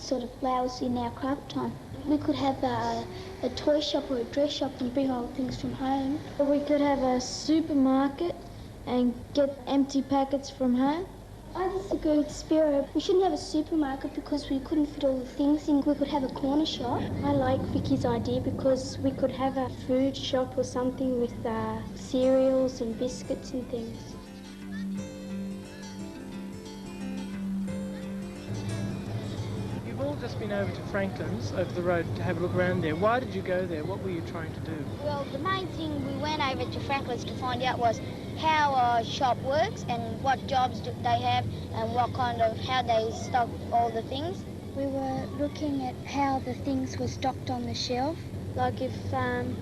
sort of flowers in our craft time. We could have a toy shop or a dress shop and bring old things from home. Or we could have a supermarket and get empty packets from home. I disagree with Spiro. We shouldn't have a supermarket because we couldn't fit all the things in. We could have a corner shop. I like Vicky's idea because we could have a food shop or something with cereals and biscuits and things. You've all just been over to Franklin's, over the road, to have a look around there. Why did you go there? What were you trying to do? Well, the main thing we went over to Franklin's to find out was how a shop works and what jobs they have and how they stock all the things. We were looking at how the things were stocked on the shelf. Like if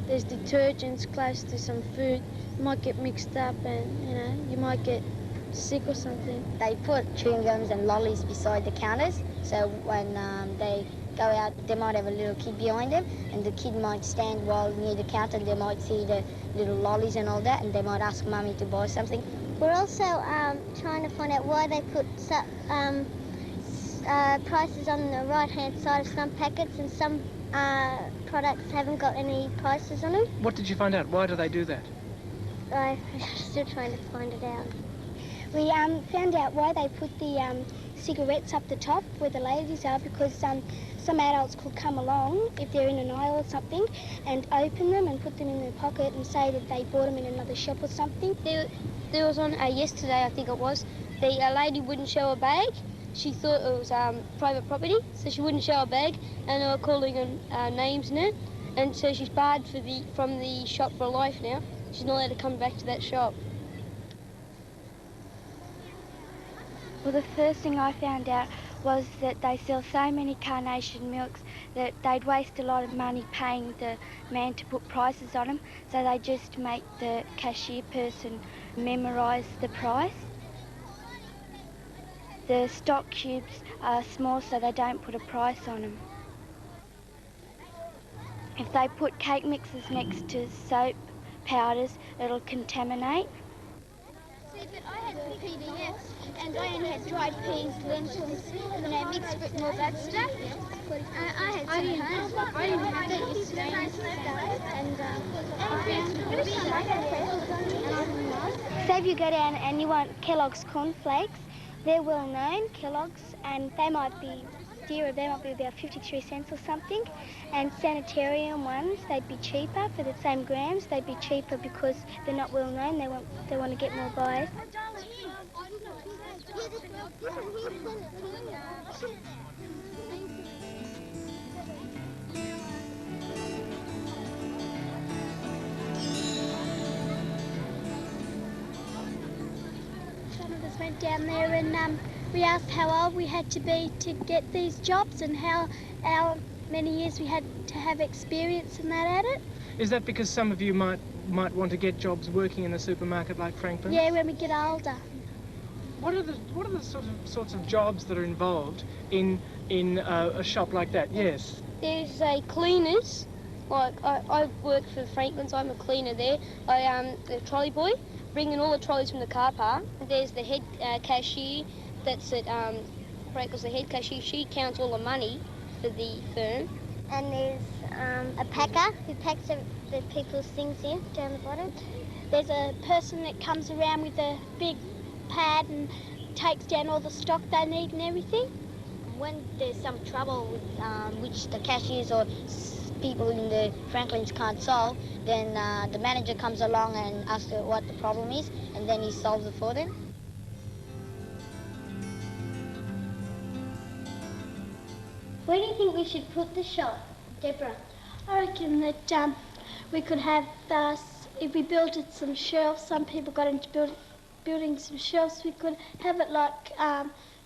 there's detergents close to some food, it might get mixed up and, you might get sick or something. They put chewing gums and lollies beside the counters, so when they go out, they might have a little kid behind them, and the kid might stand while near the counter, and they might see the little lollies and all that, and they might ask Mummy to buy something. We're also trying to find out why they put prices on the right-hand side of some packets, and some products haven't got any prices on them. What did you find out? Why do they do that? I'm still trying to find it out. We found out why they put the cigarettes up the top where the ladies are, because some adults could come along if they're in an aisle or something and open them and put them in their pocket and say that they bought them in another shop or something. There was on yesterday, I think it was, a lady wouldn't show a bag. She thought it was private property, so she wouldn't show a bag, and they were calling her names in it, and so she's barred from the shop for life now. She's not allowed to come back to that shop. Well, the first thing I found out was that they sell so many carnation milks that they'd waste a lot of money paying the man to put prices on them, so they just make the cashier person memorise the price. The stock cubes are small, so they don't put a price on them. If they put cake mixes next to soap powders, it'll contaminate. See, but I had PDFs, and I only had dried peas, lentils, mixed fruit and all that stuff. I had some home. I didn't have that yesterday. Say if you go down and you want Kellogg's cornflakes, they're well known, Kellogg's, and they might be dearer. They might be about 53 cents or something. And Sanitarium ones, they'd be cheaper for the same grams. They'd be cheaper because they're not well known. They want to get more buyers. Some of us went down there and we asked how old we had to be to get these jobs and how many years we had to have experience and that at it. Is that because some of you might want to get jobs working in a supermarket like Franklin's? Yeah, when we get older. What are the sorts of jobs that are involved in a shop like that? Yes. There's cleaners. Like I work for Franklin's. I'm a cleaner there. I the trolley boy, bringing all the trolleys from the car park. There's the head cashier. That's at Franklin's. The head cashier. She counts all the money for the firm. And there's a packer who packs the people's things in down the bottom. There's a person that comes around with a big pad and takes down all the stock they need and everything. When there's some trouble with, which the cashiers or people in the Franklin's can't solve, then the manager comes along and asks what the problem is, and then he solves it for them. Where do you think we should put the shop, Deborah? I reckon that we could have, if we built it some shelves, some people got into building some shelves, we could have it like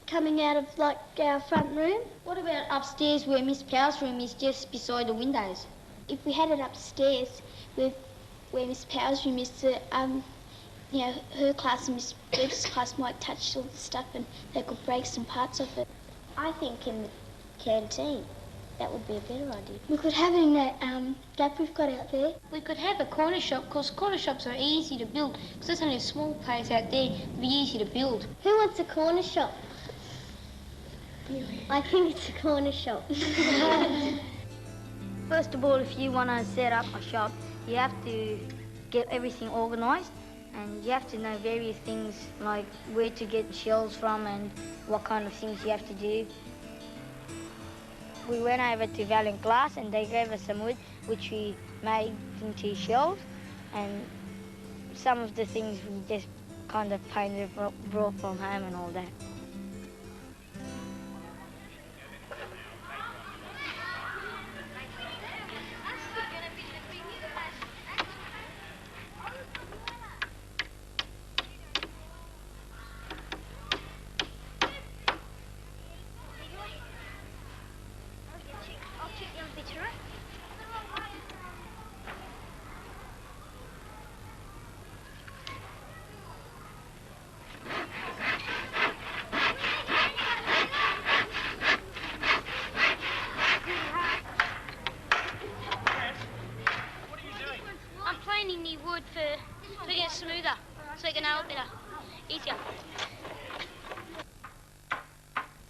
coming out of like our front room. What about upstairs where Miss Powell's room is just beside the windows? If we had it upstairs where Miss Powell's room is, her class and Miss Bruce's class might touch all the stuff and they could break some parts of it. I think in the canteen. That would be a better idea. We could have it in that gap we've got out there. We could have a corner shop, because corner shops are easy to build, because there's only a small place out there. It'd be easy to build. Who wants a corner shop? I think it's a corner shop. First of all, if you want to set up a shop, you have to get everything organised, and you have to know various things like where to get shelves from and what kind of things you have to do. We went over to Valiant Glass and they gave us some wood which we made into shelves, and some of the things we just kind of painted, brought from home and all that. To get smoother, so you can nail it better, easier.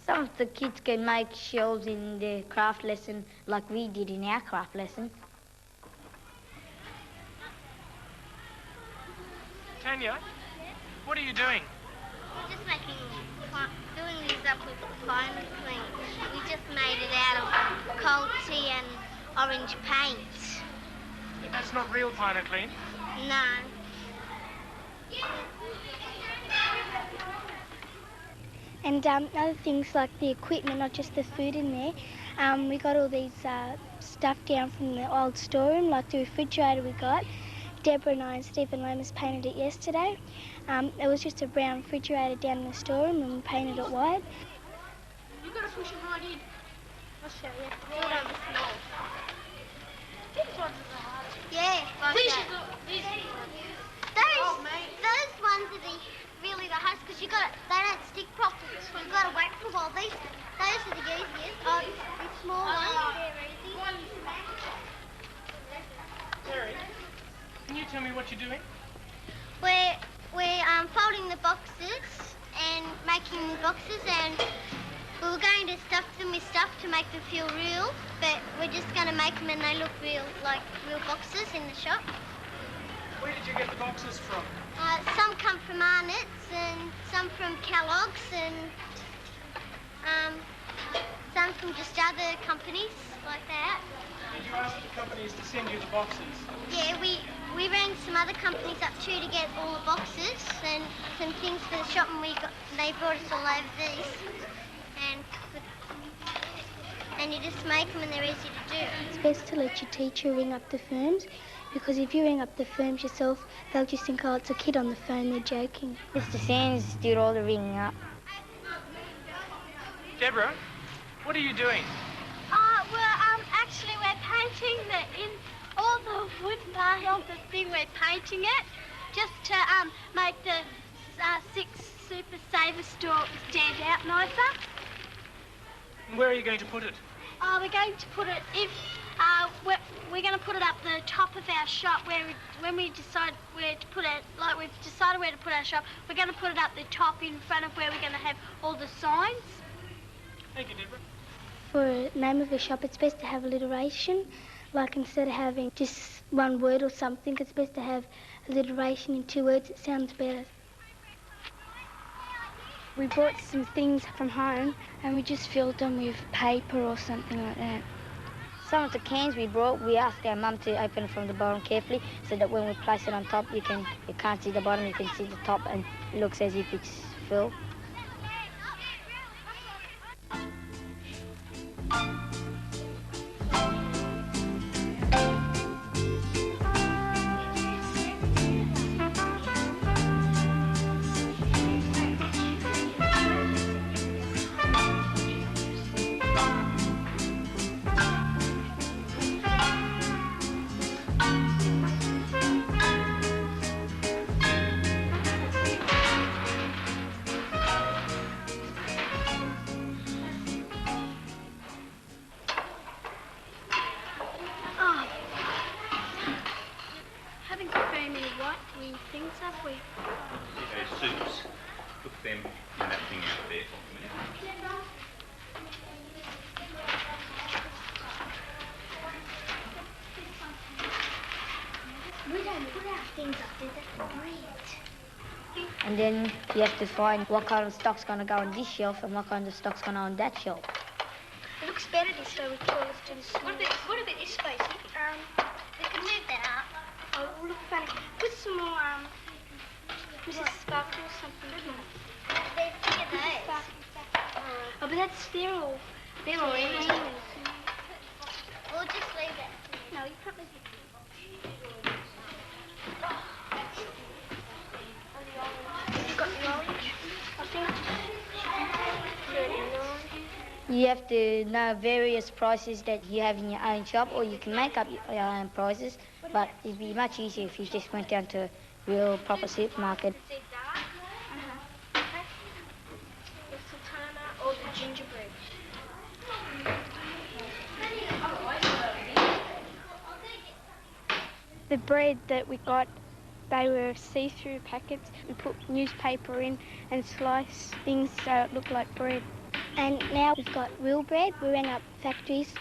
Some of the kids can make shelves in their craft lesson like we did in our craft lesson. Tanya, what are you doing? We're just doing these up with pine clean. We just made it out of cold tea and orange paint. That's not real Pine Clean. No. And other things like the equipment, not just the food in there. We got all these stuff down from the old storeroom, like the refrigerator we got. Deborah and I and Stephen Lomas painted it yesterday. It was just a brown refrigerator down in the storeroom and we painted it white. You've got to push it right in. I'll show you. Right. These ones are the hardest. Yeah, like These that. Those ones are really the hardest because they don't stick properly. So you've got to wait for a while. Those are the easiest. The small ones, they're easy. Terry, can you tell me what you're doing? We're folding the boxes and making the boxes, and we were going to stuff them with stuff to make them feel real, but we're just going to make them and they look real, like real boxes in the shop. Where did you get the boxes from? Some come from Arnott's and some from Kellogg's and some from just other companies like that. Did you ask the companies to send you the boxes? Yeah, we rang some other companies up too to get all the boxes and some things for the shop, and they brought us all over these. And you just make them and they're easy to do. It's best to let your teacher ring up the firms, because if you ring up the firms yourself, they'll just think, oh, it's a kid on the phone, they're joking. Mr. Sands did all the ringing up. Deborah, what are you doing? Actually we're painting all the wood part of the thing, we're painting it just to make the 6 Super Saver store stand out nicer. And where are you going to put it? We're going to put it we're going to put it up the top of our shop when we decide where to put it, like we've decided where to put our shop, we're going to put it up the top in front of where we're going to have all the signs. Thank you, Deborah. For a name of a shop, it's best to have alliteration. Like instead of having just one word or something, it's best to have alliteration in 2 words. It sounds better. We brought some things from home and we just filled them with paper or something like that. Some of the cans we brought, we asked our mum to open it from the bottom carefully so that when we place it on top, you can't see the bottom, you can see the top, and it looks as if it's filled. things up there. That's great. And then you have to find what kind of stock's going to go on this shelf and what kind of stock's going to go on that shelf. It looks better this way with toilets to the small. What about this space? We can move that up. Oh, it will look funny. Put some more, Mrs. Sparkle or something. There's two of those. Oh, but they're all empty. We'll just leave it. No, you probably... You've got the orange, I think. 39. You have to know various prices that you have in your own shop, or you can make up your own prices, but it'd be much easier if you just went down to a real proper supermarket. Okay. The sultana or the gingerbread. The bread that we got, they were see-through packets. We put newspaper in and slice things so it looked like bread. And now we've got real bread. We rang up factories.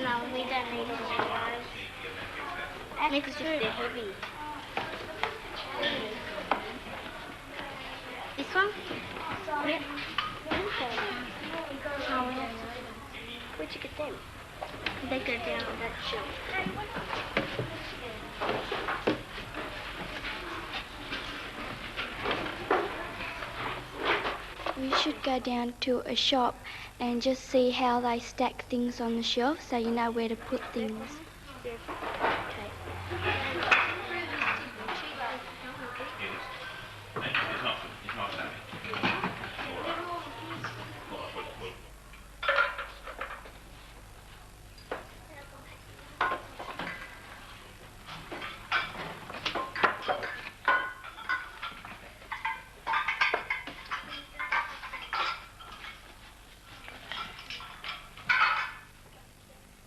No, we don't need all of those. Because they're heavy. This one? Yep. Where'd you get them? They go down on that shelf. We should go down to a shop and just see how they stack things on the shelf so you know where to put things.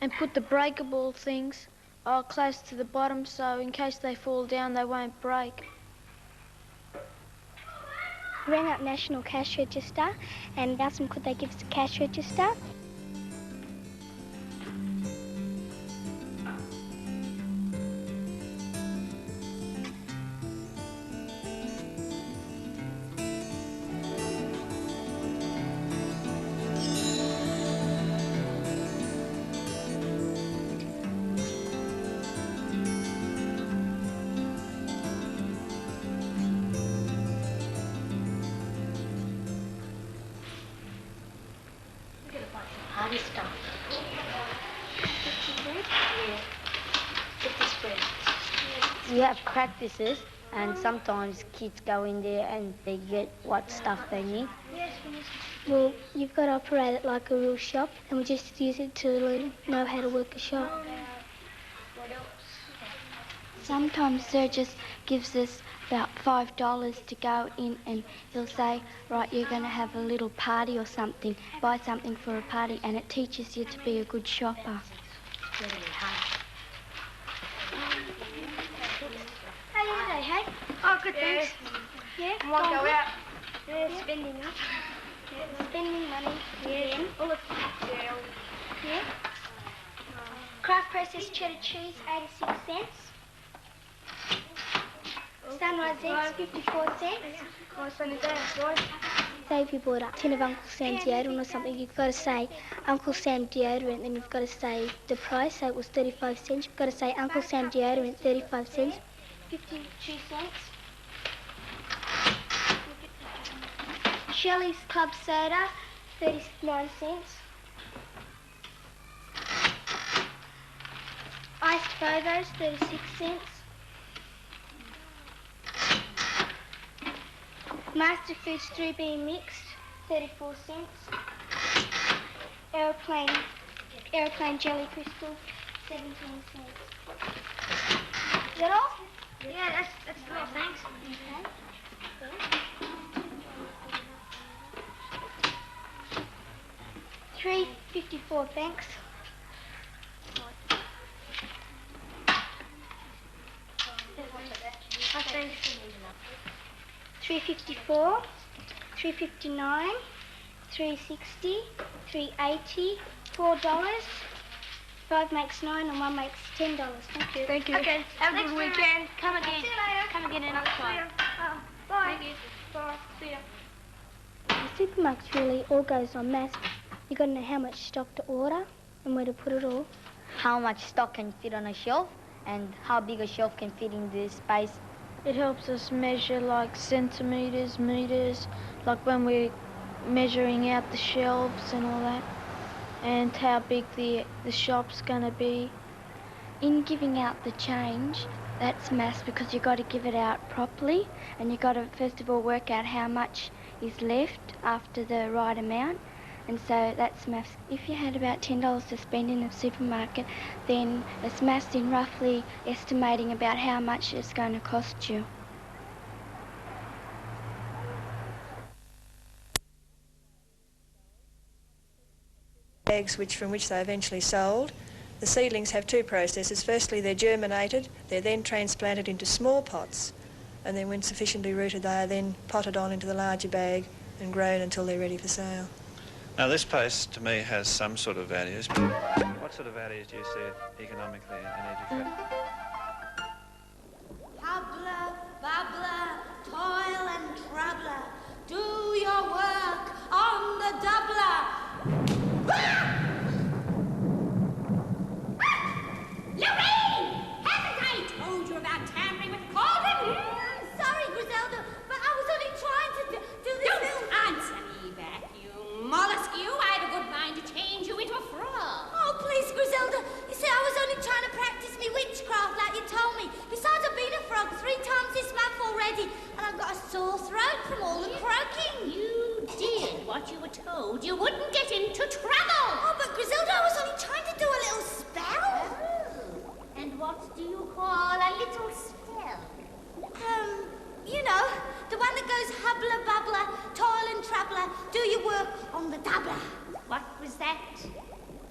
And put the breakable things close to the bottom so in case they fall down they won't break. We rang up National Cash Register and asked them could they give us a cash register. Hardy stuff. Get this bread. You have practices, and sometimes kids go in there and they get what stuff they need. Well, you've got to operate it like a real shop and we just use it to know how to work a shop. Sometimes Sir just gives us about $5 to go in and he'll say, right, you're going to have a little party or something, buy something for a party, and it teaches you to be a good shopper. Hey. Oh, good, thanks. Yeah, Might go out. Yeah, spending up. Yeah, spending money. Yeah. All the yeah. Kraft processed cheddar cheese, 86 cents. Sunrise eggs, 54 cents. Say if you bought a tin of Uncle Sam deodorant or something, you've got to say Uncle Sam deodorant, then you've got to say the price, so it was 35 cents. You've got to say Uncle Sam deodorant, 35 cents. 52 cents. Shelley's Club Soda, 39 cents. Iced Bobos, 36 cents. Master Foods 3B Mixed, 34 cents. Aeroplane Jelly Crystal, 17 cents. Is that all? Yeah, that's all, thanks. Okay. $3.54, thanks. $3.54, $3.59, $3.60, $3.80, $4. 5 makes 9 and 1 makes $10. Thank you. Thank you. Okay, have a good weekend. Come again. See you later. Come again another time. Bye. Thank you. Bye. See ya. The supermarkets really all goes on mass. You got to know how much stock to order and where to put it all. How much stock can fit on a shelf and how big a shelf can fit in this space. It helps us measure like centimetres, metres, like when we're measuring out the shelves and all that, and how big the shop's going to be. In giving out the change, that's maths because you've got to give it out properly and you've got to first of all work out how much is left after the right amount. And so that's maths. If you had about $10 to spend in a supermarket, then it's maths in roughly estimating about how much it's going to cost you. Eggs from which they're eventually sold. The seedlings have two processes. Firstly, they're germinated, they're then transplanted into small pots, and then when sufficiently rooted, they are then potted on into the larger bag and grown until they're ready for sale. Now this post to me has some sort of values. What sort of values do you see economically in education? Hubbler, bubbler, toil and troubler, do your work on the doubler. Lorraine! Haven't I told you about tampering with cauldron? Sorry, Griselda, but I was only trying to do this. Don't answer me back, you mollusk, you. I have a good mind to change you into a frog. Oh, please, Griselda. You see, I was only trying to practice me witchcraft like you told me. Besides, I've been a frog 3 times this month already, and I've got a sore throat from all the croaking. You did what you were told. You wouldn't get into trouble. Oh, but Griselda, I was only trying to do a little spell. Oh. And what do you call a little spell? You know, the one that goes hubbler bubbler, toil and troubler, do your work on the doubler. What was that?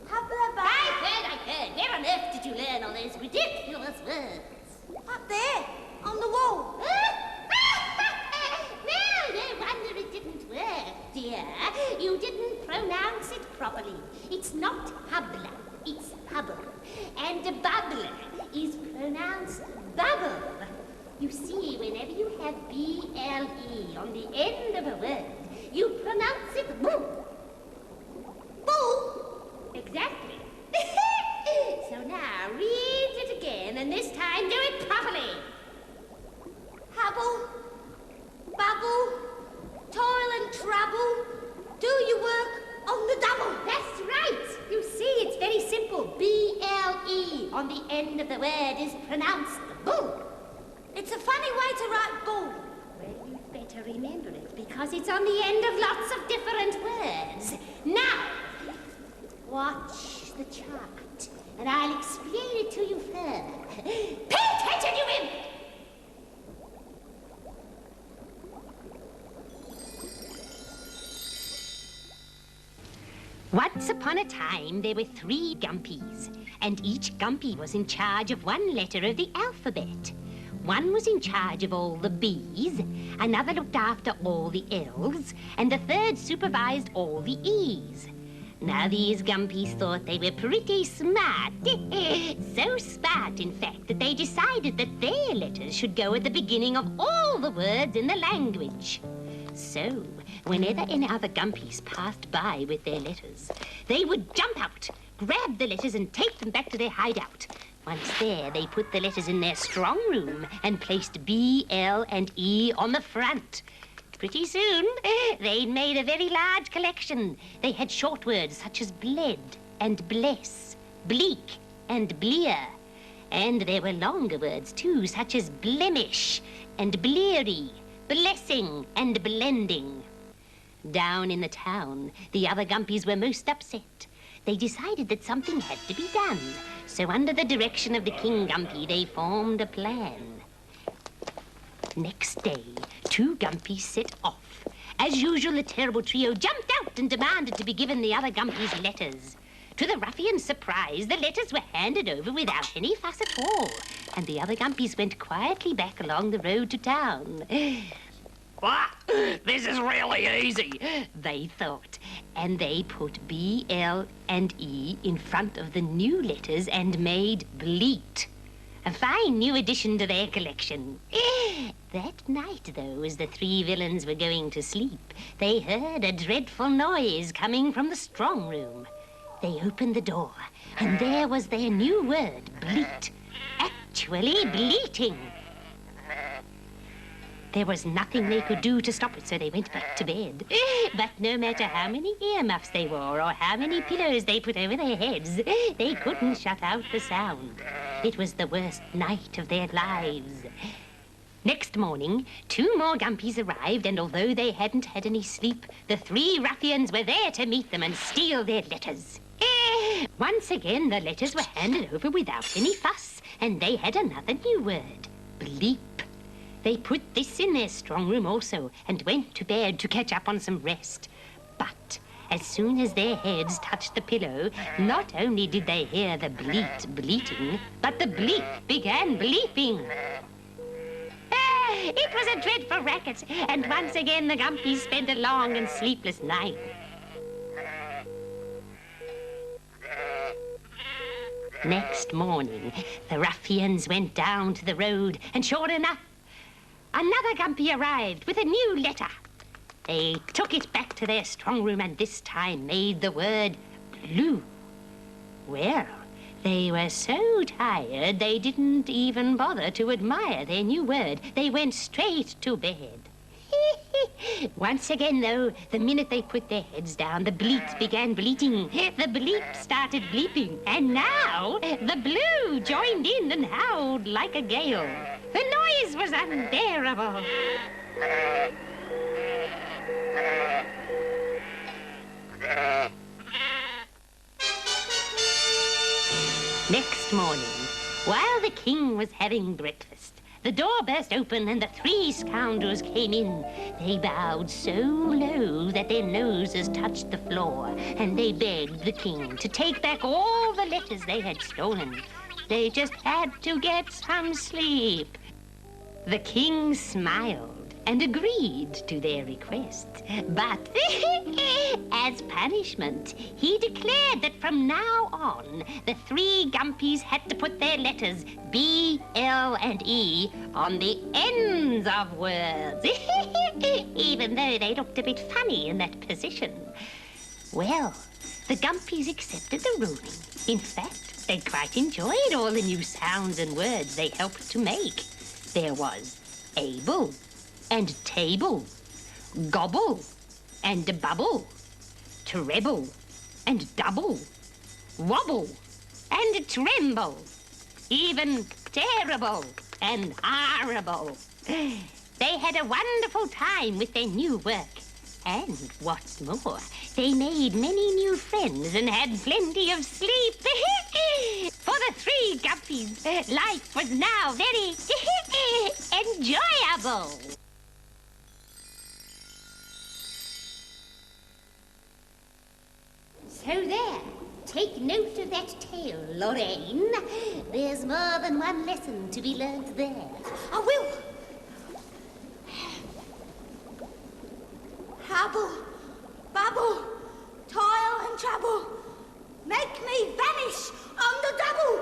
Hubbler bubbler. I heard. Where on earth did you learn all those ridiculous words? Up there, on the wall. Well, no wonder it didn't work, dear. You didn't pronounce it properly. It's not hubbler, it's hubble. And a bubbler is pronounced bubble. You see, whenever you have B-L-E on the end of a word, you pronounce it bull. Bull? Exactly. So now, read it again, and this time do it properly. Hubble, bubble, toil and trouble, do your work on the double. That's right. You see, it's very simple. B-L-E on the end of the word is pronounced bull. It's a funny way to write bull. Well, you'd better remember it, because it's on the end of lots of different words. Now, watch the chart, and I'll explain it to you further. Pay attention, you imp! Once upon a time, there were 3 Gumpies, and each Gumpy was in charge of one letter of the alphabet. One was in charge of all the B's, another looked after all the L's, and the third supervised all the E's. Now, these Gumpies thought they were pretty smart. So smart, in fact, that they decided that their letters should go at the beginning of all the words in the language. So, whenever any other Gumpies passed by with their letters, they would jump out, grab the letters and take them back to their hideout. Once there, they put the letters in their strong room and placed B, L, and E on the front. Pretty soon, they'd made a very large collection. They had short words such as bled and bless, bleak and blear. And there were longer words, too, such as blemish and bleary, blessing and blending. Down in the town, the other Gumpies were most upset. They decided that something had to be done. So under the direction of the King Gumpy, they formed a plan. Next day, 2 Gumpies set off. As usual, the terrible trio jumped out and demanded to be given the other Gumpies' letters. To the ruffian's surprise, the letters were handed over without any fuss at all, and the other Gumpies went quietly back along the road to town. What? This is really easy, they thought. And they put B, L, and E in front of the new letters and made bleat. A fine new addition to their collection. That night, though, as the three villains were going to sleep, they heard a dreadful noise coming from the strong room. They opened the door, and there was their new word, bleat. Actually bleating. There was nothing they could do to stop it, so they went back to bed. But no matter how many earmuffs they wore or how many pillows they put over their heads, they couldn't shut out the sound. It was the worst night of their lives. Next morning, 2 more Gumpies arrived, and although they hadn't had any sleep, the 3 ruffians were there to meet them and steal their letters. Once again, the letters were handed over without any fuss, and they had another new word, bleep. They put this in their strong room also and went to bed to catch up on some rest. But as soon as their heads touched the pillow, not only did they hear the bleat bleating, but the bleep began bleeping. It was a dreadful racket, and once again the Gumpies spent a long and sleepless night. Next morning, the ruffians went down to the road, and sure enough, another Gumpy arrived with a new letter. They took it back to their strong room and this time made the word blue. Well, they were so tired they didn't even bother to admire their new word. They went straight to bed. Once again, though, the minute they put their heads down, the bleats began bleating. The bleep started bleeping. And now the blue joined in and howled like a gale. The noise was unbearable. Next morning, while the king was having breakfast, the door burst open and the 3 scoundrels came in. They bowed so low that their noses touched the floor, and they begged the king to take back all the letters they had stolen. They just had to get some sleep. The king smiled and agreed to their request. But as punishment, he declared that from now on, the 3 Gumpies had to put their letters B, L, and E on the ends of words, even though they looked a bit funny in that position. Well, the Gumpies accepted the ruling. In fact, they quite enjoyed all the new sounds and words they helped to make. There was able and table, gobble and bubble, treble and double, wobble and tremble, even terrible and horrible. They had a wonderful time with their new work. And what's more, they made many new friends and had plenty of sleep. For the 3 Gumpies, life was now very enjoyable. So there, take note of that tale, Lorraine. There's more than one lesson to be learnt there. I will. Hubble, bubble, toil and trouble, make me vanish on the double.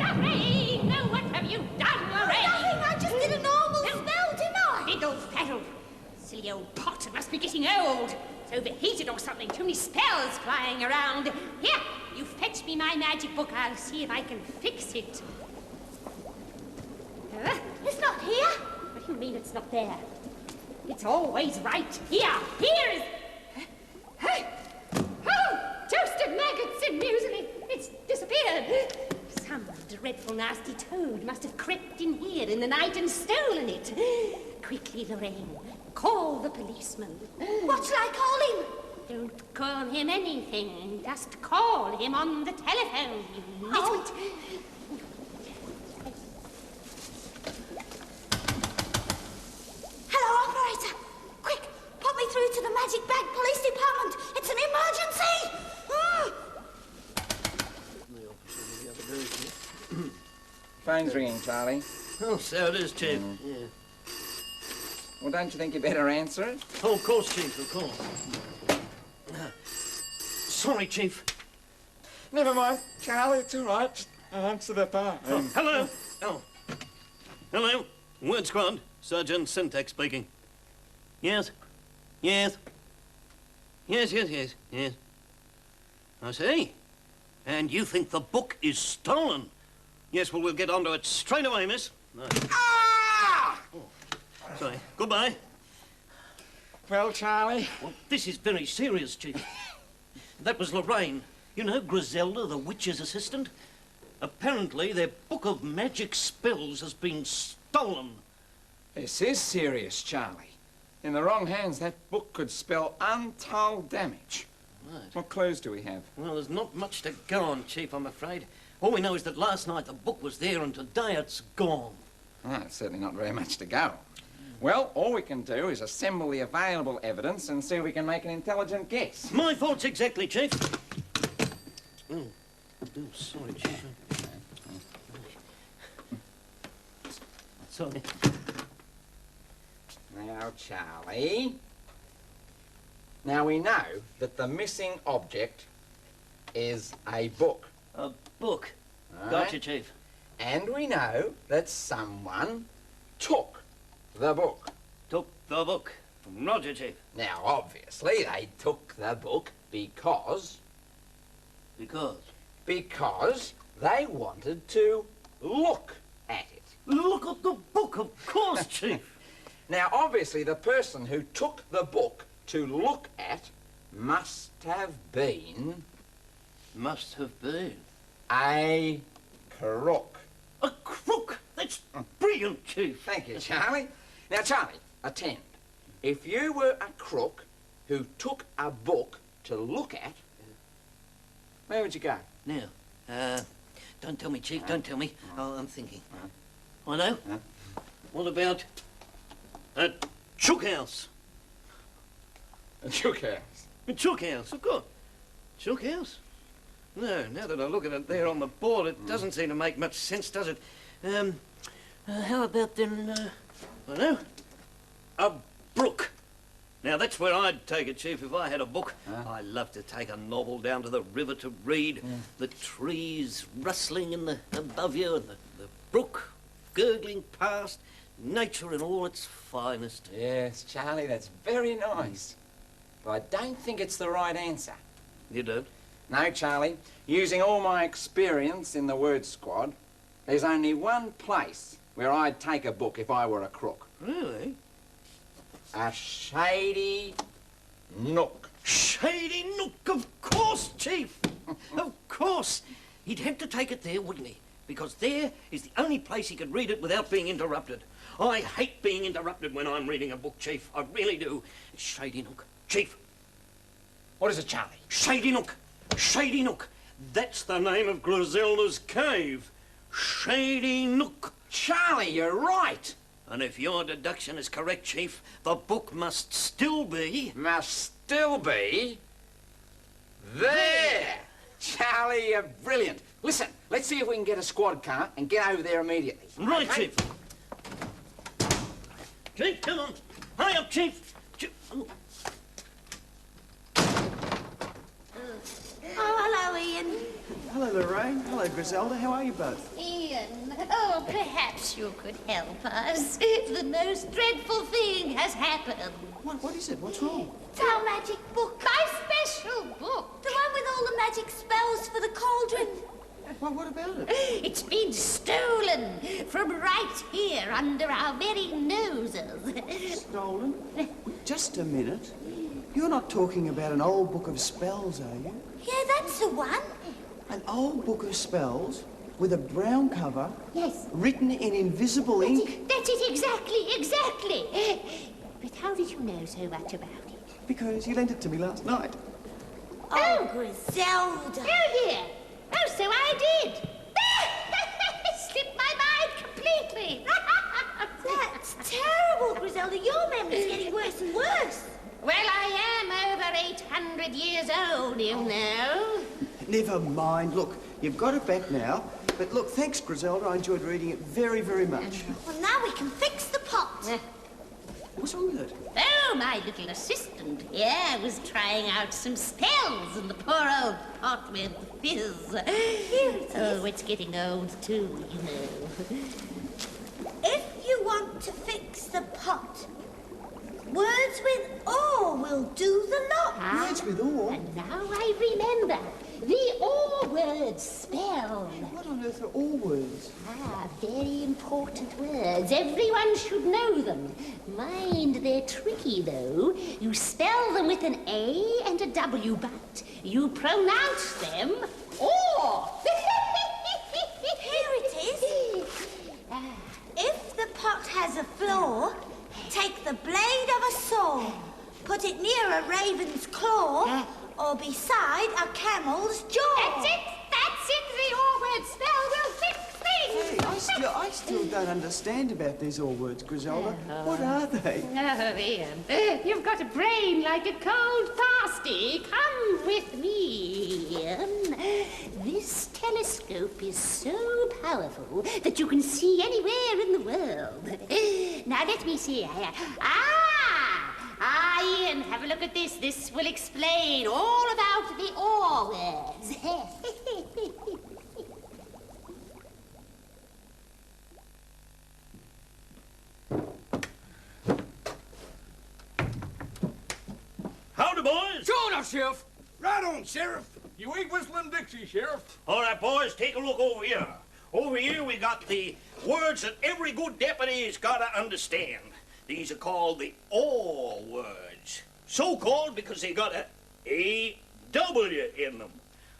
Lorraine! No, what have you done, Lorraine? Nothing, I just did a normal spell, didn't I? Fiddle-faddle. Silly old pot, it must be getting old. It's overheated or something, too many spells flying around. Here, you fetch me my magic book, I'll see if I can fix it. It's not here. What do you mean it's not there? It's always right here. Here is... Oh! Toasted maggots and muesli. It's disappeared. Some dreadful nasty toad must have crept in here in the night and stolen it. Quickly, Lorraine, call the policeman. What shall I call him? Don't call him anything. Just call him on the telephone, you nitwit. Hello, operator. Quick, put me through to the Magic Bag Police Department. It's an emergency. Phone's ringing, Charlie. Oh, so it is, Chief. Yeah. Well, don't you think you better answer it? Oh, of course, Chief, of course. Sorry, Chief. Never mind, Charlie, it's all right. Just answer the phone. Hello. Oh. Hello. Word Squad. Sergeant Syntax speaking. Yes. Yes. Yes, yes, yes, yes. I see. And you think the book is stolen? Yes, well, we'll get onto it straight away, miss. No. Ah! Oh. Sorry. Goodbye. Well, Charlie? Well, this is very serious, Chief. That was Lorraine. You know, Griselda, the witch's assistant? Apparently, their book of magic spells has been stolen. This is serious, Charlie. In the wrong hands, that book could spell untold damage. Right. What clues do we have? Well, there's not much to go on, Chief, I'm afraid. All we know is that last night the book was there and today it's gone. Ah, it's certainly not very much to go on. Well, all we can do is assemble the available evidence and see if we can make an intelligent guess. My thoughts exactly, Chief. Oh, sorry, Chief. Sorry. Now, Charlie. Now, we know that the missing object is a book. A book? Right? Gotcha, Chief. And we know that someone took the book. Took the book. Roger, Chief. Now, obviously, they took the book because... Because? Because they wanted to look at it. Look at the book, of course, Chief. Now, obviously, the person who took the book to look at must have been... Must have been? A crook. A crook? That's brilliant, Chief. Thank you, Charlie. Now, Charlie, attend. If you were a crook who took a book to look at, where would you go? Now, don't tell me, Chief, don't tell me. Oh, I'm thinking. I know. What about a chook house? A chook house? A chook house, of course. Chook house? No, now that I look at it there on the board, it doesn't seem to make much sense, does it? How about then, I know, a brook. Now, that's where I'd take it, Chief, if I had a book. I love to take a novel down to the river to read. The trees rustling above you and the brook gurgling past. Nature in all its finest. Yes, Charlie, that's very nice. But I don't think it's the right answer. You don't? No, Charlie. Using all my experience in the Word Squad, there's only one place where I'd take a book if I were a crook. Really? A shady nook. Shady nook, of course, Chief. Of course. He'd have to take it there, wouldn't he? Because there is the only place he could read it without being interrupted. I hate being interrupted when I'm reading a book, Chief. I really do. Shady nook. Chief. What is it, Charlie? Shady nook. Shady nook. That's the name of Griselda's cave. Shady nook. Charlie, you're right. And if your deduction is correct, Chief, the book must still be... Must still be... there! Charlie, you're brilliant. Listen, let's see if we can get a squad car and get over there immediately. Right, okay? Chief. Chief, come on. Hurry up, Chief. Oh, hello, Ian. Hello, Lorraine. Hello, Griselda. How are you both? Ian, oh, perhaps you could help us. The most dreadful thing has happened. What is it? What's wrong? It's our magic book. My special book. The one with all the magic spells for the cauldron. Well, what about it? It's been stolen from right here under our very noses. Stolen? Just a minute. You're not talking about an old book of spells, are you? Yeah, that's the one. An old book of spells with a brown cover? Yes. Written in invisible ink? That's it, exactly. But how did you know so much about it? Because you lent it to me last night. Oh, Griselda. Oh, dear. Oh, so I did. Slipped my mind completely. That's terrible, Griselda. Your memory's getting worse and worse. Well, I am over 800 years old, you know. Never mind. Look, you've got it back now. But look, thanks, Griselda. I enjoyed reading it very, very much. Well, now we can fix the pot. What's wrong with it? Oh, my little assistant here was trying out some spells, and the poor old pot went fizz. Oh, it's getting old too, you know. If you want to fix the pot, words with or will do the lot. Words with or? And now I remember. The or word spell. What on earth are all words? Very important words. Everyone should know them. Mind, they're tricky, though. You spell them with an A and a W, but you pronounce them or. Here it is. If the pot has a flaw, take the blade of a saw, put it near a raven's claw, or beside a camel's jaw. That's it! That's it! The all-word spell will fix things! Hey, I still don't understand about these all words, Griselda. What are they? Oh, Ian, you've got a brain like a cold pasty. Come with me, Ian. This telescope is so powerful that you can see anywhere in the world. Now, let me see. Ian, have a look at this. This will explain all about the or words. Howdy, boys. Sure enough, Sheriff. Right on, Sheriff. You ain't whistling Dixie, Sheriff. All right, boys, take a look over here. Over here, we got the words that every good deputy's got to understand. These are called the or words. So called because they got a A-W in them.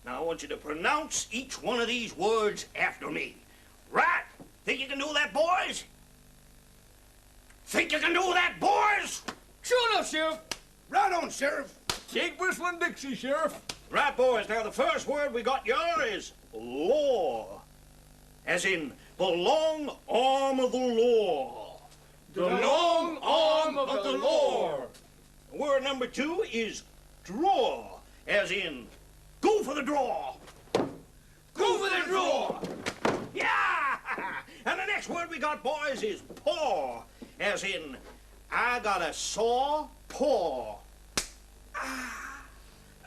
Now, I want you to pronounce each one of these words after me. Right? Think you can do that, boys? Think you can do that, boys? Sure enough, Sheriff. Right on, Sheriff. Ain't whistling Dixie, Sheriff. Right, boys. Now, the first word we got here is law. As in, the long arm of the law. The long arm of the law. Word number 2 is draw. As in, go for the draw. Go for the draw. Yeah! And the next word we got, boys, is paw. As in, I got a saw paw.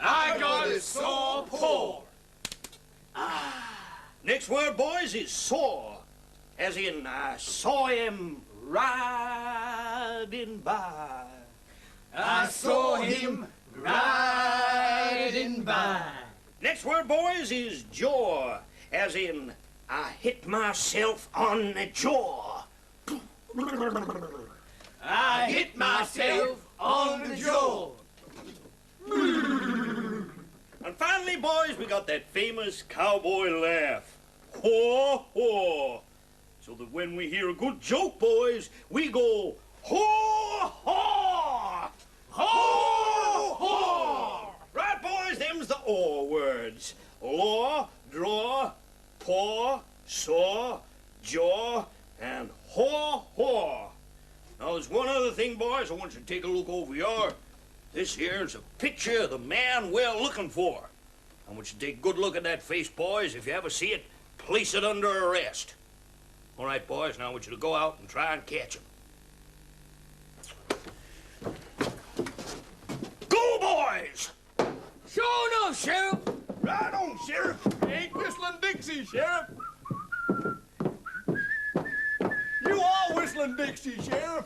I got a saw paw. Next word, boys, is saw. As in, I saw him riding by. I saw him riding by. Next word, boys, is jaw. As in, I hit myself on the jaw. I hit myself on the jaw. And finally, boys, we got that famous cowboy laugh. Haw, haw. So that when we hear a good joke, boys, we go, haw, haw. Haw, haw. Right, boys, them's the or words. Law, draw, paw, saw, jaw, and haw, haw. Now, there's one other thing, boys. I want you to take a look over here. This here's a picture of the man we're looking for. I want you to take a good look at that face, boys. If you ever see it, place it under arrest. All right, boys, now I want you to go out and try and catch him. Go, boys! Sure enough, Sheriff. Right on, Sheriff. Ain't whistling Dixie, Sheriff. You are whistling Dixie, Sheriff.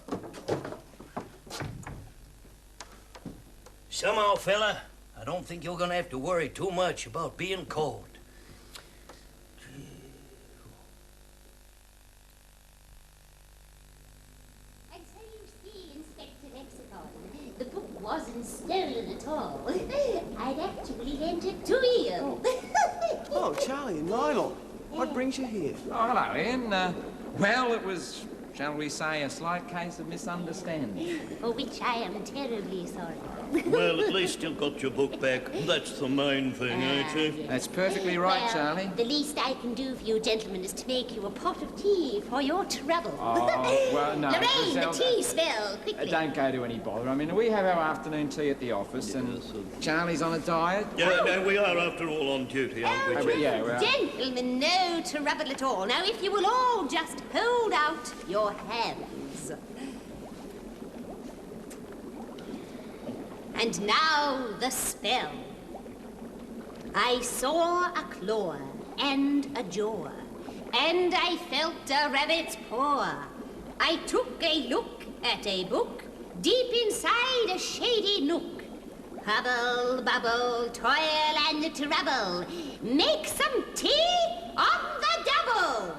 Somehow, fella, I don't think you're gonna have to worry too much about being cold. And so you see, Inspector Lexicon, the book wasn't stolen at all. I'd actually lent it to you. Oh, Charlie and Lionel. What brings you here? Oh, hello, Ian. Well, it was, shall we say, a slight case of misunderstanding. For which I am terribly sorry. Well, at least you got your book back. That's the main thing, ain't it? Yes. That's perfectly right, Well, Charlie. The least I can do for you gentlemen is to make you a pot of tea for your trouble. Oh, well, no, Lorraine, Griselda, the tea smell, quickly. Don't go to any bother. I mean, we have our afternoon tea at the office, and Charlie's on a diet. Yeah, no, we are, after all, on duty, aren't we? Yeah, we're... Gentlemen, no trouble at all. Now, if you will all just hold out your hands. And now the spell. I saw a claw and a jaw, and I felt a rabbit's paw. I took a look at a book, deep inside a shady nook. Hubble, bubble, toil and trouble, make some tea on the double.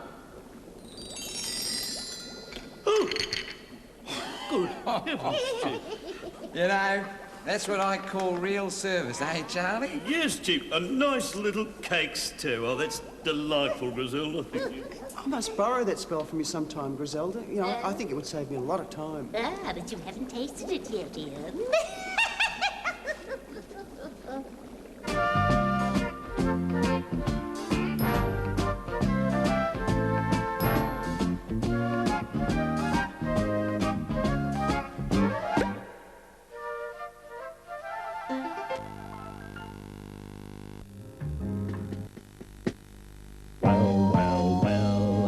Good heavens, You know, that's what I call real service, eh, Charlie? Yes, Chief. And nice little cakes, too. Oh, that's delightful, Griselda. I must borrow that spell from you sometime, Griselda. You know, I think it would save me a lot of time. Ah, but you haven't tasted it yet, Ian.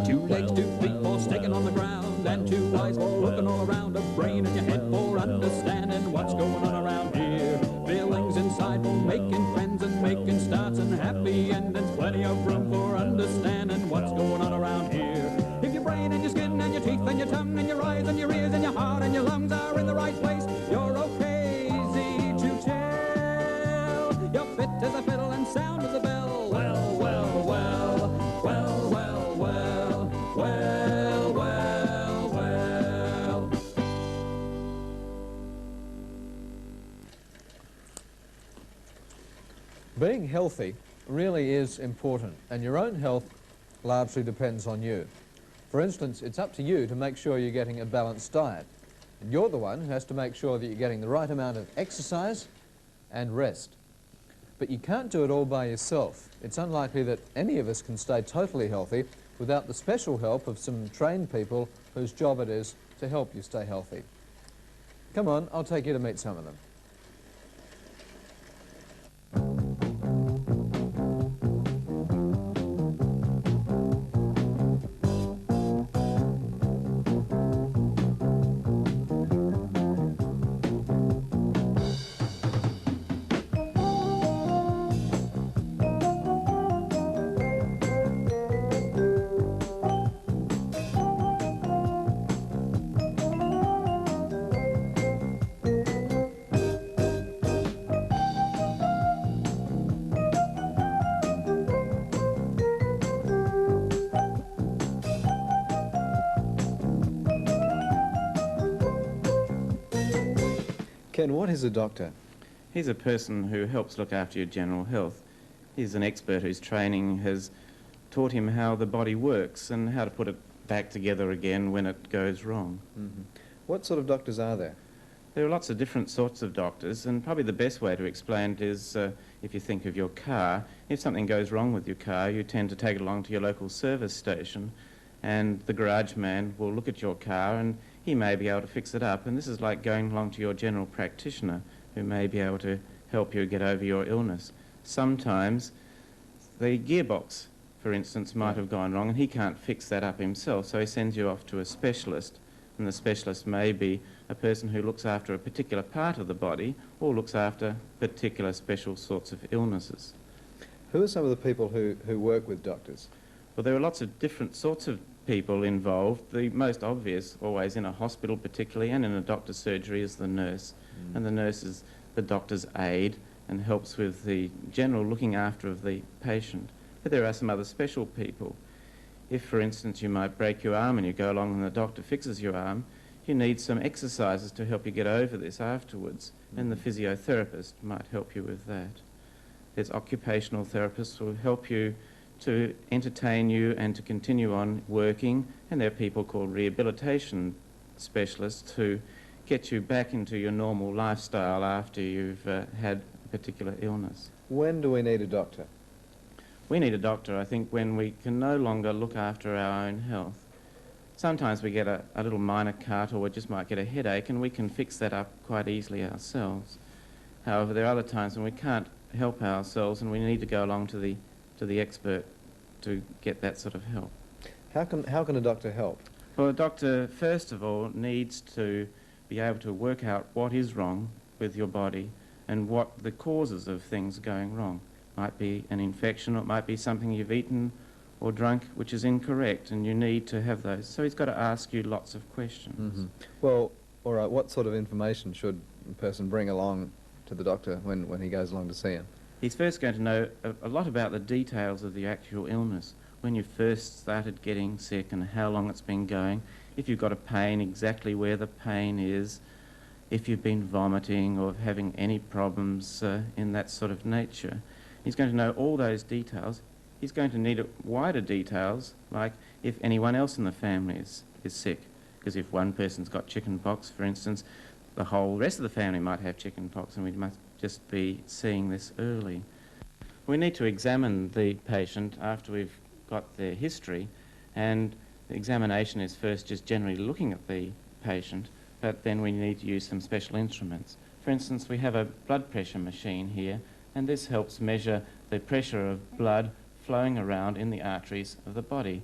Two legs, 2 feet, 4 sticking on the ground, and 2 eyes looking all around. A brain in your head for understanding what's going on around here. Feelings inside for making friends and making starts and happy endings. Plenty of room for understanding what's going on around here. If your brain and your skin and your teeth and your tongue and your eyes and your ears and your heart and your lungs are in the right place, you're okay, easy to tell. You're fit as a fiddle and sound as a bell. Well, well, well, well, well, well, well, well, well. Being healthy really is important, and your own health largely depends on you. For instance, it's up to you to make sure you're getting a balanced diet. And you're the one who has to make sure that you're getting the right amount of exercise and rest. But you can't do it all by yourself. It's unlikely that any of us can stay totally healthy without the special help of some trained people whose job it is to help you stay healthy. Come on, I'll take you to meet some of them. Ken, what is a doctor? He's a person who helps look after your general health. He's an expert whose training has taught him how the body works and how to put it back together again when it goes wrong. Mm-hmm. What sort of doctors are there? There are lots of different sorts of doctors, and probably the best way to explain it is if you think of your car. If something goes wrong with your car, you tend to take it along to your local service station, and the garage man will look at your car and he may be able to fix it up. And this is like going along to your general practitioner who may be able to help you get over your illness. Sometimes the gearbox, for instance, might have gone wrong and he can't fix that up himself, so he sends you off to a specialist, and the specialist may be a person who looks after a particular part of the body or looks after particular special sorts of illnesses. Who are some of the people who work with doctors? Well, there are lots of different sorts of people involved. The most obvious, always in a hospital particularly, and in a doctor's surgery, is the nurse. And the nurse is the doctor's aide and helps with the general looking after of the patient. But there are some other special people. If, for instance, you might break your arm and you go along and the doctor fixes your arm, you need some exercises to help you get over this afterwards, and the physiotherapist might help you with that. There's occupational therapists who will help you to entertain you and to continue on working, and there are people called rehabilitation specialists who get you back into your normal lifestyle after you've had a particular illness. When do we need a doctor? We need a doctor, I think, when we can no longer look after our own health. Sometimes we get a little minor cut, or we just might get a headache, and we can fix that up quite easily ourselves. However, there are other times when we can't help ourselves and we need to go along to the expert to get that sort of help. How can a doctor help? Well, a doctor, first of all, needs to be able to work out what is wrong with your body and what the causes of things going wrong. Might be an infection, or it might be something you've eaten or drunk which is incorrect, and you need to have those. So he's got to ask you lots of questions. Well, all right, what sort of information should a person bring along to the doctor when he goes along to see him? He's first going to know a lot about the details of the actual illness, when you first started getting sick and how long it's been going, if you've got a pain, exactly where the pain is, if you've been vomiting or having any problems in that sort of nature. He's going to know all those details. He's going to need wider details, like if anyone else in the family is sick. Because if one person's got chicken pox, for instance, the whole rest of the family might have chicken pox, and we must just be seeing this early. We need to examine the patient after we've got their history, and the examination is first just generally looking at the patient, but then we need to use some special instruments. For instance, we have a blood pressure machine here, and this helps measure the pressure of blood flowing around in the arteries of the body,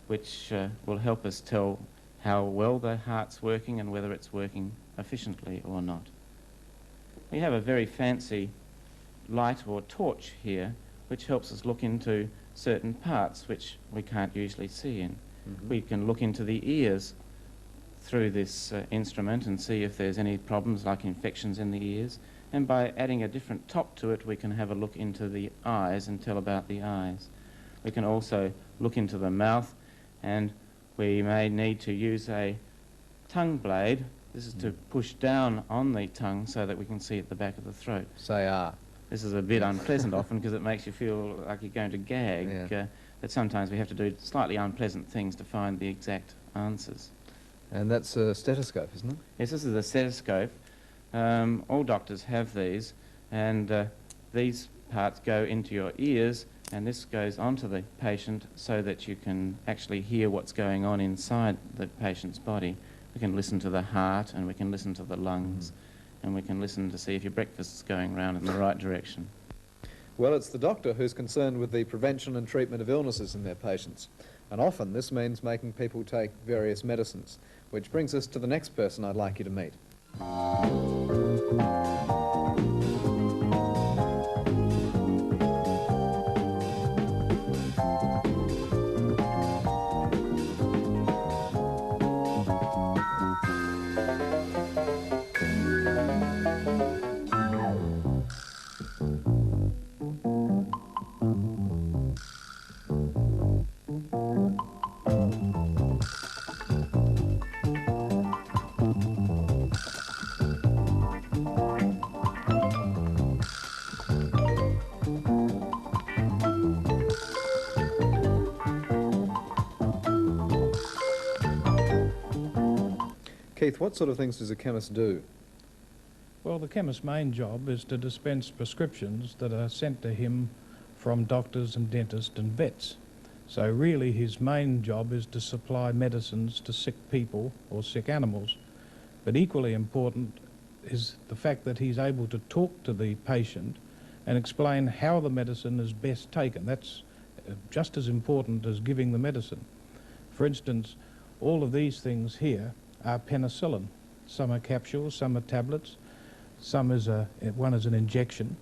which will help us tell how well the heart's working and whether it's working efficiently or not. We have a very fancy light or torch here, which helps us look into certain parts which we can't usually see in. We can look into the ears through this instrument and see if there's any problems like infections in the ears, and by adding a different top to it we can have a look into the eyes and tell about the eyes. We can also look into the mouth, and we may need to use a tongue blade. This is to push down on the tongue so that we can see at the back of the throat. Say ah. This is a bit unpleasant often because it makes you feel like you're going to gag, but sometimes we have to do slightly unpleasant things to find the exact answers. And that's a stethoscope, isn't it? Yes, this is a stethoscope. All doctors have these, and these parts go into your ears, and this goes onto the patient so that you can actually hear what's going on inside the patient's body. We can listen to the heart, and we can listen to the lungs, and we can listen to see if your breakfast's going round in the right direction. Well, it's the doctor who's concerned with the prevention and treatment of illnesses in their patients. And often this means making people take various medicines, which brings us to the next person I'd like you to meet. Keith, what sort of things does a chemist do? Well, the chemist's main job is to dispense prescriptions that are sent to him from doctors and dentists and vets. So really his main job is to supply medicines to sick people or sick animals. But equally important is the fact that he's able to talk to the patient and explain how the medicine is best taken. That's just as important as giving the medicine. For instance, all of these things here are penicillin. Some are capsules, some are tablets, one is an injection.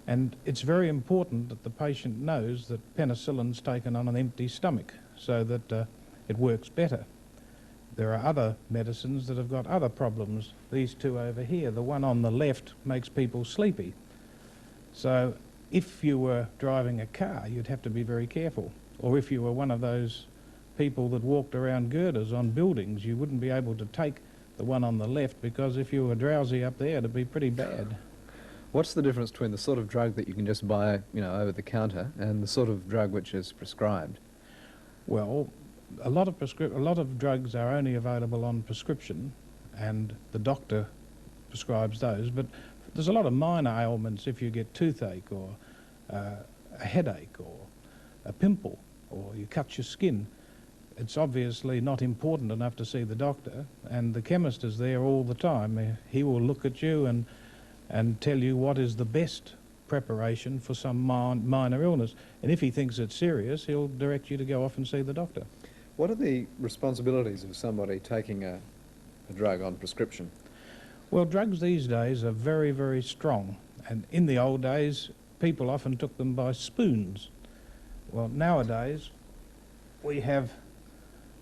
And it's very important that the patient knows that penicillin's taken on an empty stomach so that it works better. There are other medicines that have got other problems. These two over here, the one on the left makes people sleepy. So if you were driving a car, you'd have to be very careful. Or if you were one of those people that walked around girders on buildings, you wouldn't be able to take the one on the left, because if you were drowsy up there, it'd be pretty bad. What's the difference between the sort of drug that you can just buy, over the counter, and the sort of drug which is prescribed? Well, a lot of drugs are only available on prescription, and the doctor prescribes those. But there's a lot of minor ailments. If you get toothache or a headache or a pimple or you cut your skin, it's obviously not important enough to see the doctor, and the chemist is there all the time. He will look at you and tell you what is the best preparation for some minor illness. And if he thinks it's serious, he'll direct you to go off and see the doctor. What are the responsibilities of somebody taking a drug on prescription? Well, drugs these days are very, very strong, and in the old days people often took them by spoons. Well, nowadays we have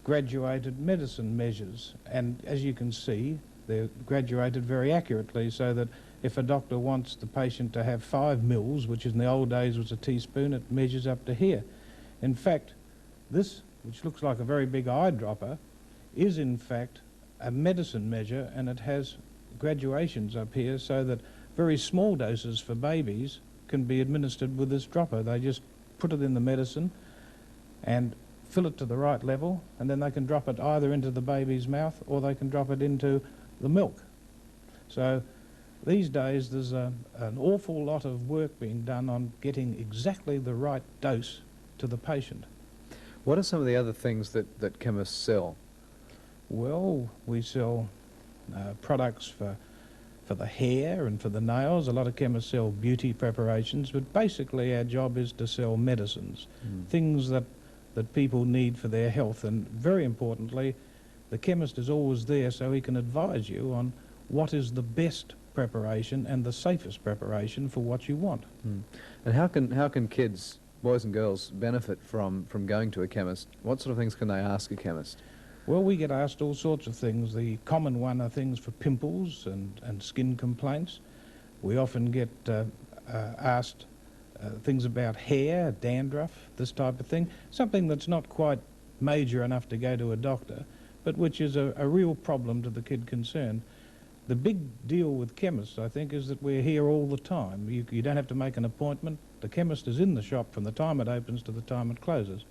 graduated medicine measures, and as you can see, they're graduated very accurately, so that if a doctor wants the patient to have 5 mils, which in the old days was a teaspoon, it measures up to here. In fact, this, which looks like a very big eyedropper, is in fact a medicine measure, and it has graduations up here so that very small doses for babies can be administered with this dropper. They just put it in the medicine and fill it to the right level, and then they can drop it either into the baby's mouth or they can drop it into the milk. So these days there's an awful lot of work being done on getting exactly the right dose to the patient. What are some of the other things that chemists sell? Well, we sell products for the hair and for the nails. A lot of chemists sell beauty preparations, but basically our job is to sell medicines, things that people need for their health. And very importantly, the chemist is always there so he can advise you on what is the best preparation and the safest preparation for what you want. And how can kids, boys and girls, benefit from going to a chemist? What sort of things can they ask a chemist? Well, we get asked all sorts of things. The common one are things for pimples and skin complaints. We often get asked things about hair, dandruff, this type of thing. Something that's not quite major enough to go to a doctor, but which is a real problem to the kid concerned. The big deal with chemists, I think, is that we're here all the time. You don't have to make an appointment. The chemist is in the shop from the time it opens to the time it closes.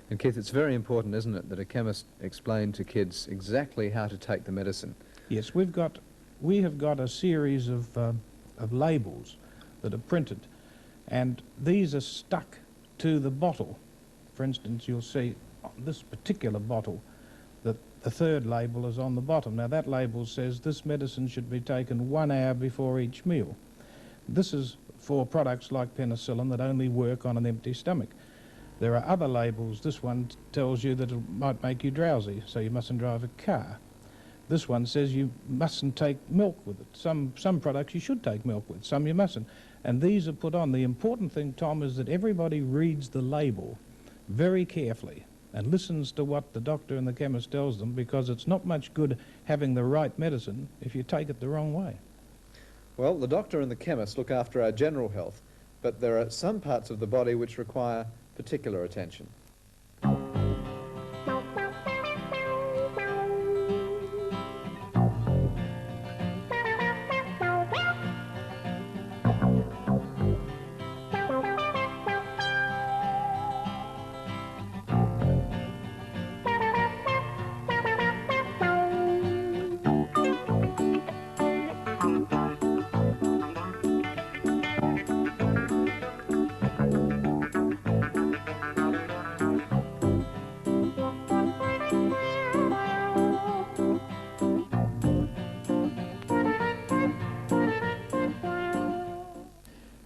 And Keith, it's very important, isn't it, that a chemist explain to kids exactly how to take the medicine? Yes, we have got a series of labels that are printed, and these are stuck to the bottle. For instance, you'll see on this particular bottle that the third label is on the bottom. Now that label says this medicine should be taken 1 hour before each meal. This is for products like penicillin that only work on an empty stomach. There are other labels. This one tells you that it might make you drowsy, so you mustn't drive a car. This one says you mustn't take milk with it. Some products you should take milk with, some you mustn't. And these are put on. The important thing, Tom, is that everybody reads the label very carefully and listens to what the doctor and the chemist tells them, because it's not much good having the right medicine if you take it the wrong way. Well, the doctor and the chemist look after our general health, but there are some parts of the body which require particular attention.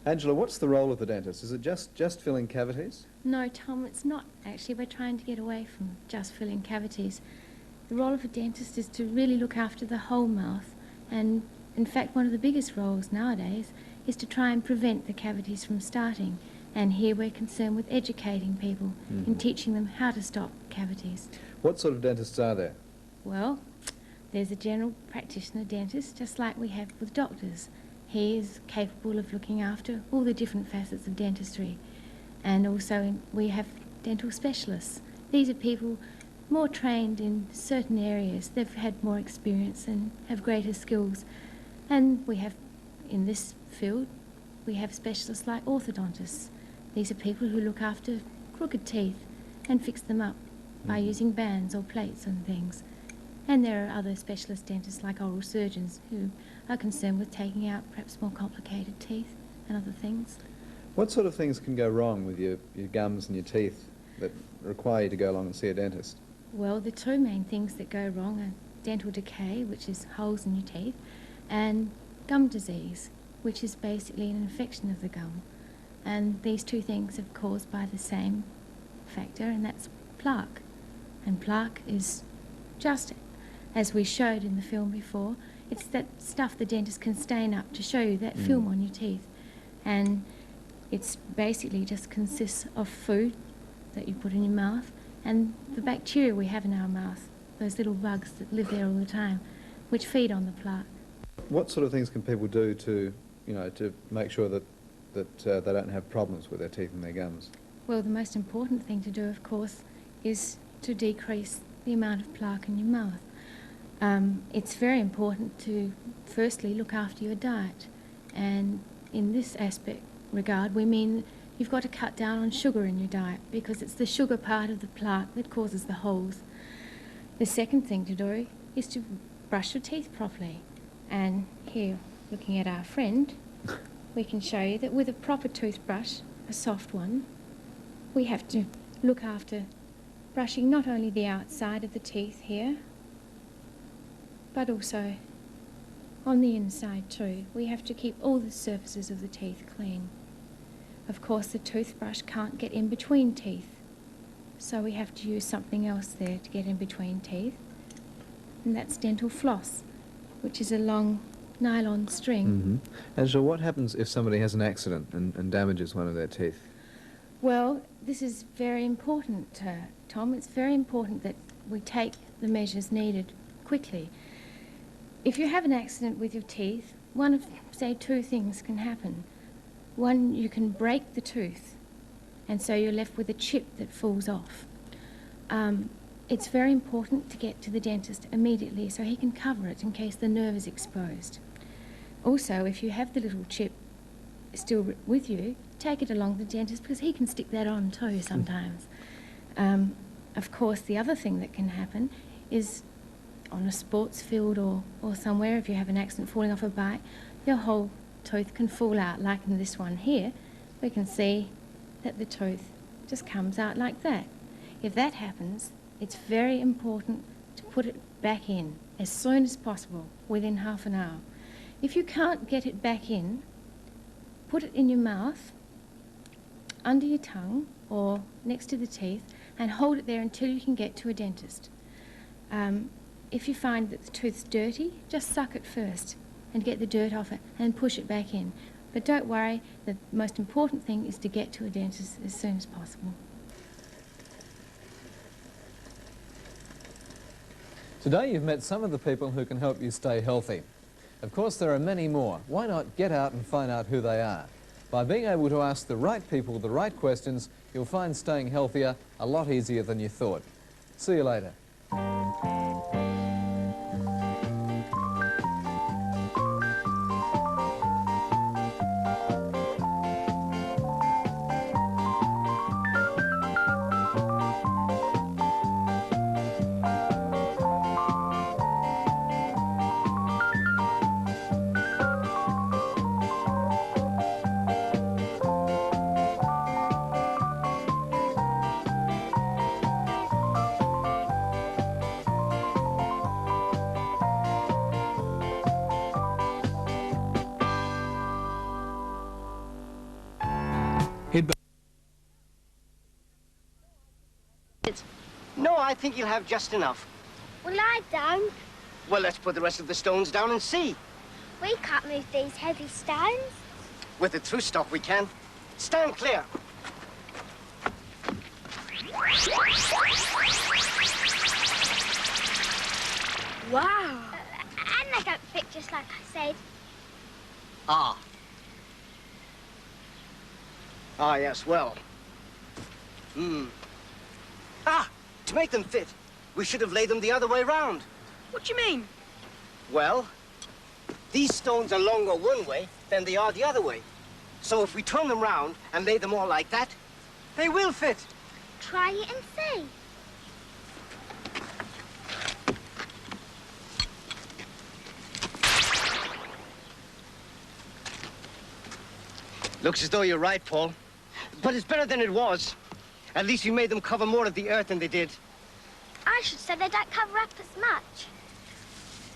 Angela, what's the role of the dentist? Is it just filling cavities? No, Tom, it's not actually. We're trying to get away from just filling cavities. The role of a dentist is to really look after the whole mouth, and in fact one of the biggest roles nowadays is to try and prevent the cavities from starting. And here we're concerned with educating people and teaching them how to stop cavities. What sort of dentists are there? Well, there's a general practitioner dentist, just like we have with doctors. He is capable of looking after all the different facets of dentistry. And also we have dental specialists. These are people more trained in certain areas. They've had more experience and have greater skills. And we have, in this field, we have specialists like orthodontists. These are people who look after crooked teeth and fix them up by using bands or plates and things. And there are other specialist dentists like oral surgeons who are concerned with taking out perhaps more complicated teeth and other things. What sort of things can go wrong with your gums and your teeth that require you to go along and see a dentist? Well, the two main things that go wrong are dental decay, which is holes in your teeth, and gum disease, which is basically an infection of the gum. And these two things are caused by the same factor, and that's plaque. And plaque is just, as we showed in the film before, It's that stuff the dentist can stain up to show you that film on your teeth. And it's basically just consists of food that you put in your mouth and the bacteria we have in our mouth, those little bugs that live there all the time, which feed on the plaque. What sort of things can people do to, you know, to make sure that they don't have problems with their teeth and their gums? Well, the most important thing to do, of course, is to decrease the amount of plaque in your mouth. It's very important to firstly look after your diet, and in this regard we mean you've got to cut down on sugar in your diet because it's the sugar part of the plaque that causes the holes. The second thing to do is to brush your teeth properly, and here, looking at our friend, we can show you that with a proper toothbrush, a soft one, we have to look after brushing not only the outside of the teeth here, but also on the inside too. We have to keep all the surfaces of the teeth clean. Of course, the toothbrush can't get in between teeth, so we have to use something else there to get in between teeth, and that's dental floss, which is a long nylon string. And so what happens if somebody has an accident and damages one of their teeth? Well, this is very important, Tom. It's very important that we take the measures needed quickly. If you have an accident with your teeth, one of, say, two things can happen. One, you can break the tooth, and so you're left with a chip that falls off. It's very important to get to the dentist immediately so he can cover it in case the nerve is exposed. Also, if you have the little chip still with you, take it along to the dentist because he can stick that on too sometimes. Of course, the other thing that can happen is on a sports field or somewhere, if you have an accident falling off a bike, your whole tooth can fall out, like in this one here. We can see that the tooth just comes out like that. If that happens, it's very important to put it back in as soon as possible, within half an hour. If you can't get it back in, put it in your mouth, under your tongue or next to the teeth, and hold it there until you can get to a dentist. If you find that the tooth's dirty, just suck it first and get the dirt off it and push it back in. But don't worry, the most important thing is to get to a dentist as soon as possible. Today you've met some of the people who can help you stay healthy. Of course, there are many more. Why not get out and find out who they are? By being able to ask the right people the right questions, you'll find staying healthier a lot easier than you thought. See you later. No, I think you'll have just enough. Well, I don't. Well, let's put the rest of the stones down and see. We can't move these heavy stones. With the through stock, we can. Stand clear. Wow. And they don't fit just like I said. Ah. Ah, yes, well. To make them fit, we should have laid them the other way round. What do you mean? Well, these stones are longer one way than they are the other way. So if we turn them round and lay them all like that, they will fit. Try it and see. Looks as though you're right, Paul. But it's better than it was. At least we made them cover more of the earth than they did. I should say they don't cover up as much.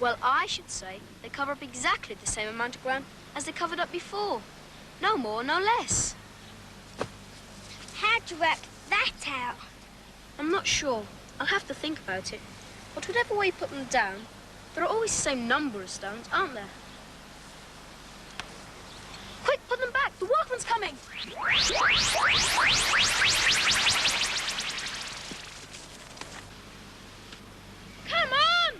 Well, I should say they cover up exactly the same amount of ground as they covered up before. No more, no less. How'd you work that out? I'm not sure. I'll have to think about it. But whatever way you put them down, There are always the same number of stones, aren't there? Quick, put them back. The workman's coming. Come on!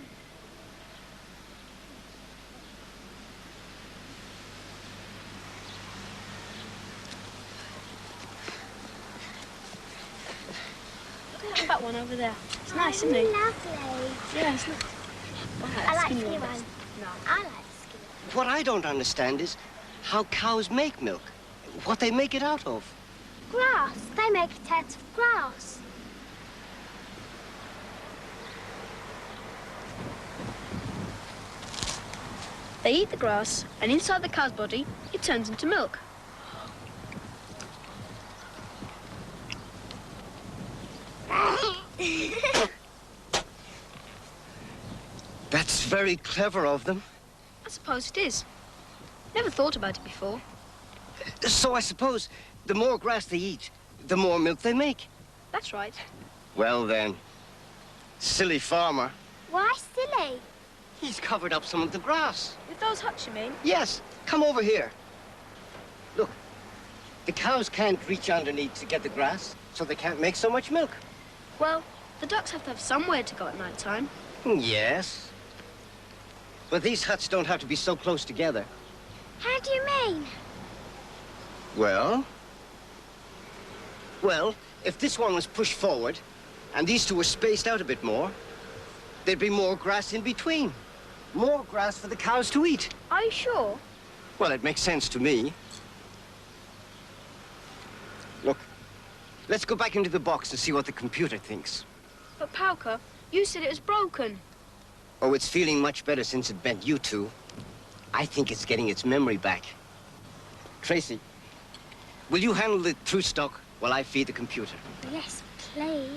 Look at that one over there. It's nice, isn't it? Lovely. Yeah, it's nice. I like the skinny one. No. I like the skinny one. What I don't understand is how cows make milk, what they make it out of. Grass. They make it out of grass. They eat the grass, and inside the cow's body, it turns into milk. That's very clever of them. I suppose it is. Never thought about it before. So I suppose the more grass they eat, the more milk they make. That's right. Well then, silly farmer. Why silly? He's covered up some of the grass. With those huts, you mean? Yes, come over here. Look, the cows can't reach underneath to get the grass, so they can't make so much milk. Well, the ducks have to have somewhere to go at night time. Yes. But these huts don't have to be so close together. How do you mean? Well, if this one was pushed forward and these two were spaced out a bit more, there'd be more grass in between. More grass for the cows to eat. Are you sure? Well, it makes sense to me. Look, let's go back into the box and see what the computer thinks. But Pauka, you said it was broken. Oh, it's feeling much better since it bent you two. I think it's getting its memory back. Tracy, will you handle the through stock while I feed the computer? Yes, please.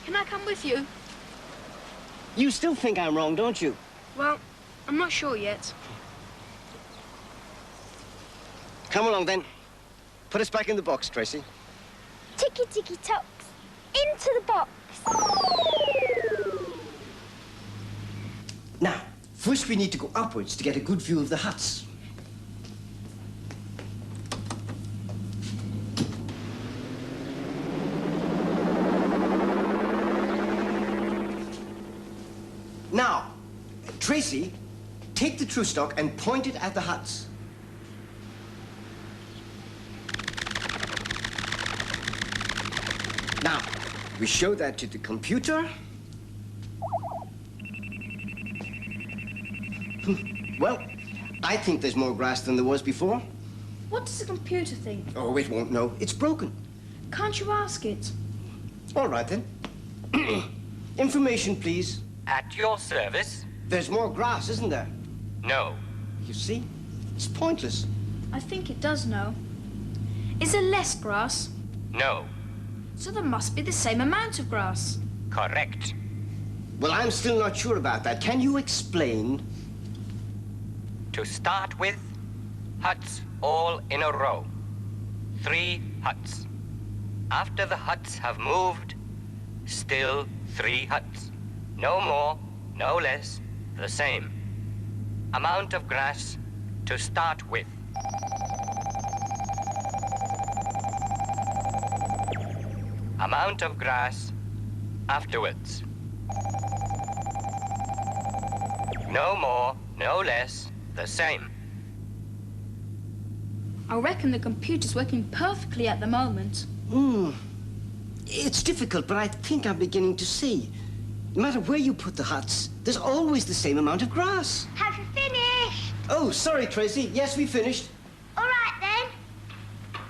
Can I come with you? You still think I'm wrong, don't you? Well, I'm not sure yet. Come along, then. Put us back in the box, Tracy. Ticky-ticky-tocks. Into the box. Now, first we need to go upwards to get a good view of the huts. Now, Tracy, take the true stock and point it at the huts. Now, we show that to the computer. Well, I think there's more grass than there was before. What does the computer think? Oh, it won't know. It's broken. Can't you ask it? All right, then. Information, please. At your service? There's more grass, isn't there? No. You see? It's pointless. I think it does know. Is there less grass? No. So there must be the same amount of grass. Correct. Well, I'm still not sure about that. Can you explain? To start with, huts all in a row. 3 huts. After the huts have moved, still 3 huts. No more, no less, the same. Amount of grass to start with. Amount of grass afterwards. No more, no less, the same. I reckon the computer's working perfectly at the moment. It's difficult, but I think I'm beginning to see. No matter where you put the huts, there's always the same amount of grass. Have you finished? Oh, sorry, Tracy. Yes, we finished. All right, then.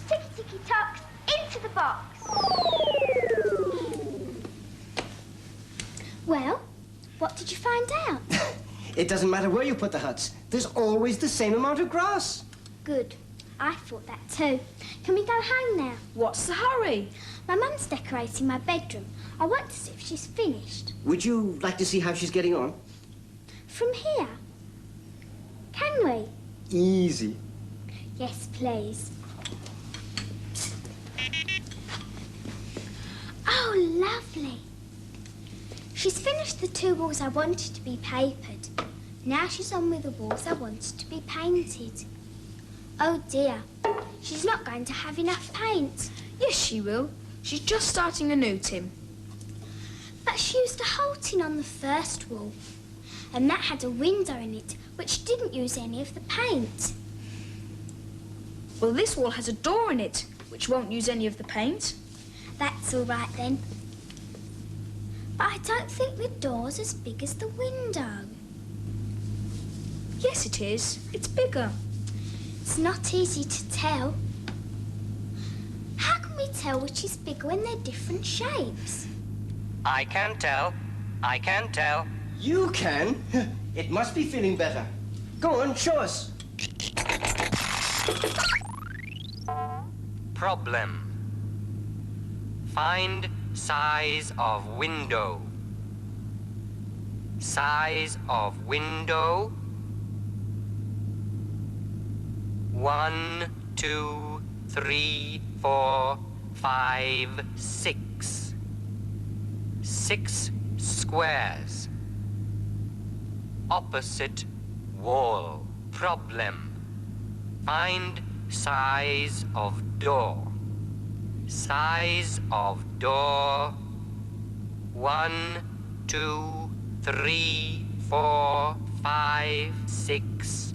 Ticky-ticky-tocks. Into the box. Well, what did you find out? It doesn't matter where you put the huts. There's always the same amount of grass. Good. I thought that too. Can we go home now? What's the hurry? My mum's decorating my bedroom. I want to see if she's finished. Would you like to see how she's getting on? From here? Can we? Easy. Yes, please. Oh, lovely. She's finished the 2 walls I wanted to be papered. Now she's on with the walls I wanted to be painted. Oh dear, she's not going to have enough paint. Yes, she will. She's just starting a new Tim. But she used a whole tin on the first wall, and that had a window in it, which didn't use any of the paint. Well, this wall has a door in it, which won't use any of the paint. That's all right then. But I don't think the door's as big as the window. Yes, it is. It's bigger. It's not easy to tell. How can we tell which is bigger when they're different shapes? I can tell. I can tell. You can? It must be feeling better. Go on, show us. Problem. Find size of window. Size of window. 1, 2, 3, 4, 5, 6. 6 squares. Opposite wall. Problem. Find size of door. Size of door. 1, 2, 3, 4, 5, 6.